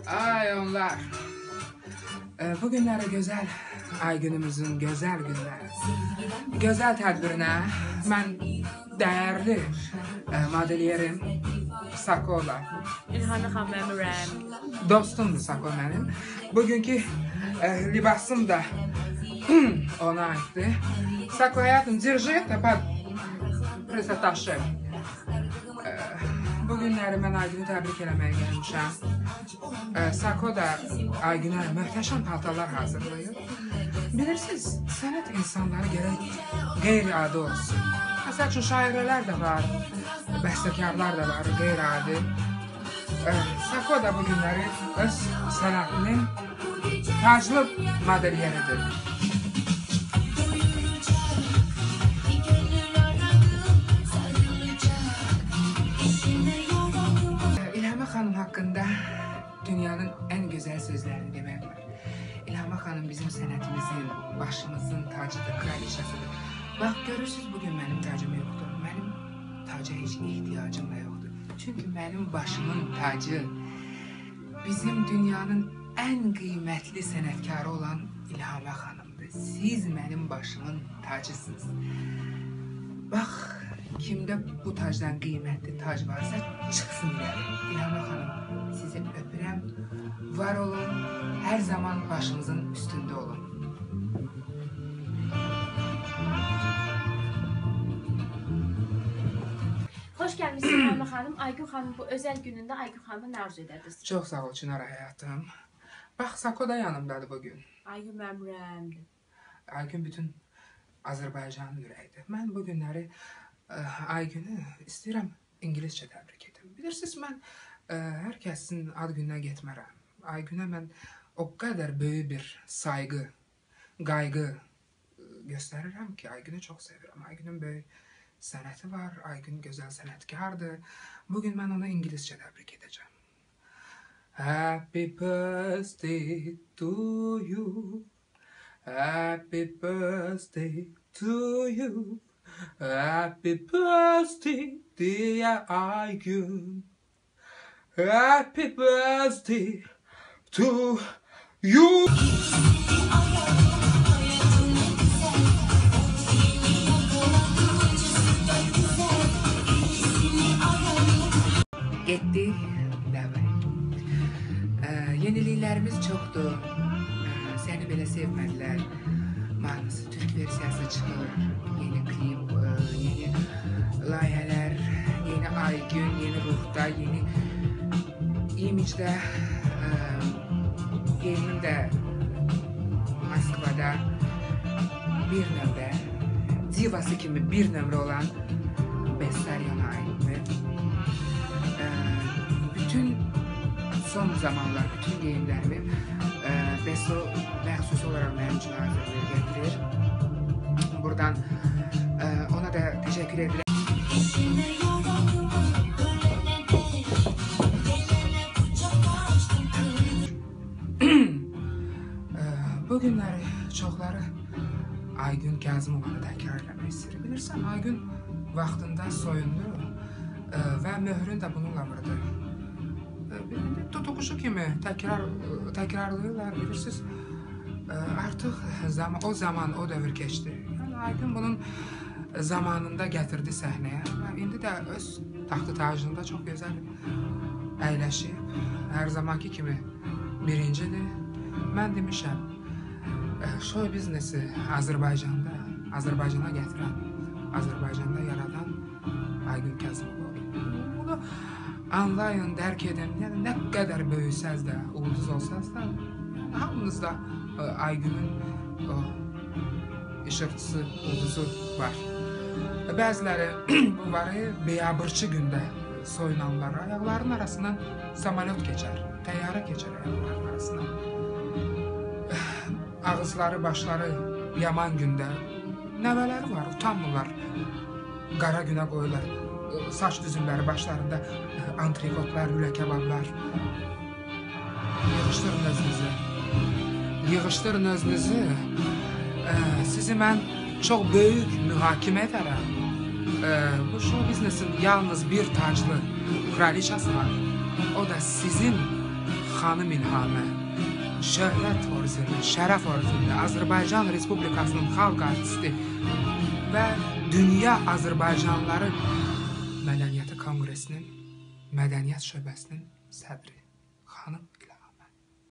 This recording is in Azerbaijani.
Ay onlar. Bugünləri gözəl ay günümüzün gözəl günləri. Gözəl tədbirinə mən dəyərli modelyerim Sakola. İlhanə xanım məmurəm. Dostumdur Sako mənim. Bugünkü libasım da ona aittir. Sako hayatım, держи это под presataşım. Bugünləri mən Aygünü təbrik eləməyə gəlmişəm. Sako da Aygünə möhtəşəm paltarlar hazırlayır. Bilirsiniz, sənət insanları gərək qeyri-adi olsun. Məsəl üçün şairələr də var, bəstəkarlar da var, qeyri-adi. Sako da bugünləri öz sənətinin taclı modelyeridir. Xanım haqqında dünyanın ən gözəl sözlərini demək var. İlham xanım bizim sənətimizin, başımızın tacıdır, kraliçasıdır. Bax, görürsünüz, bugün mənim tacım yoxdur. Mənim taca heç ihtiyacım da yoxdur. Çünki mənim başımın tacı bizim dünyanın ən qiymətli sənətkarı olan İlham xanımdır. Siz mənim başımın tacısınız. Bax, kimdə bu tacdan qiymətli tac varsa çıxsın irəli. İlham xanım, sizi öpürəm. Var olun, hər zaman başımızın üstündə olun. Xoş gəlmişsiniz İlham xanım. Aygün xanım bu özəl günündə Aygün xanıma nə arzu edərdiniz? Çox sağ ol Çınar həyatım. Bax, Sako da yanımdadır bugün. Aygün məmurəmdir. Aygün bütün Azərbaycanın ürəyidir. Mən bu günləri Aygünü istəyirəm İngiliscə təbrik edim. Bilirsiniz, mən hər kəsin ad gününə getmərəm. Aygünə mən o qədər böyük bir sayğı, qayğı göstərirəm ki, Aygünü çox sevirəm. Aygünün böyük sənəti var, Aygün gözəl sənətkardır. Bugün mən ona İngiliscə təbrik edəcəm. Happy birthday to you. Happy birthday to you. Happy birthday, dear Aygün. Happy birthday to you. Getdik, davay. Yeniliklərimiz çoxdur. Səni belə sevmədilər. Mahnısı Türk versiyası çıxır. Yeni klip, yeni layihələr, yeni Aygün, yeni ruhda, yeni imicdə. Geyimim də Moskvada bir nömrə, divası kimi bir nömrə olan Bessarion'a aittir. Bütün son zamanlar, bütün geyimlərimi Besso məxsus olaraq mənim üçün hazırlayır, gətirir. Buradan ona da təşəkkür edirəm. Bu günləri çoxları Aygün Kazımovanı təkrar eləmək istəyir. Bilirsən, Aygün vaxtında soyundu və möhrün də bununla vurdu. Tutuquşu kimi təkrarlayırlar, bilirsiniz. Artıq o zaman, o dövr keçdi. Aygün bunun zamanında gətirdi səhnəyə və indi də öz taxtı tacında çox gözəl əyləşib. Hər zamanki kimi birincidir. Mən demişəm, show biznesi Azərbaycana gətirən, Azərbaycanda yaradan Aygün Kazımova. Bunu anlayın, dərk edin. Yəni, nə qədər böyüsəz də, ulduz olsaz da, hamınızda Aygünün işıqçısı, ulduzu var. Bəziləri bunları biabırçı gündə soyunanlar, ayaqlarının arasından samolyot keçər, təyyarə keçər ayaqlarının arasından. Ağızları, başları yaman gündə nəvələri var, utanmırlar, qara günə qoyurlar. Saç düzümləri başlarında antrikotlar, lülə kebablar. Yığışdırın özünüzü. Yığışdırın özünüzü. Sizi mən çox böyük mühakimə edərəm. Bu show biznesin yalnız bir taclı kraliçası var. O da sizin xanım İlhamə, şöhrət orzunu, şərəf orzunu, Azərbaycan Respublikasının xalq artisti və Dünya Azərbaycanlıları Mədəniyyəti Konqresinin Mədəniyyət şöbəsinin sədri xanım İlhamə.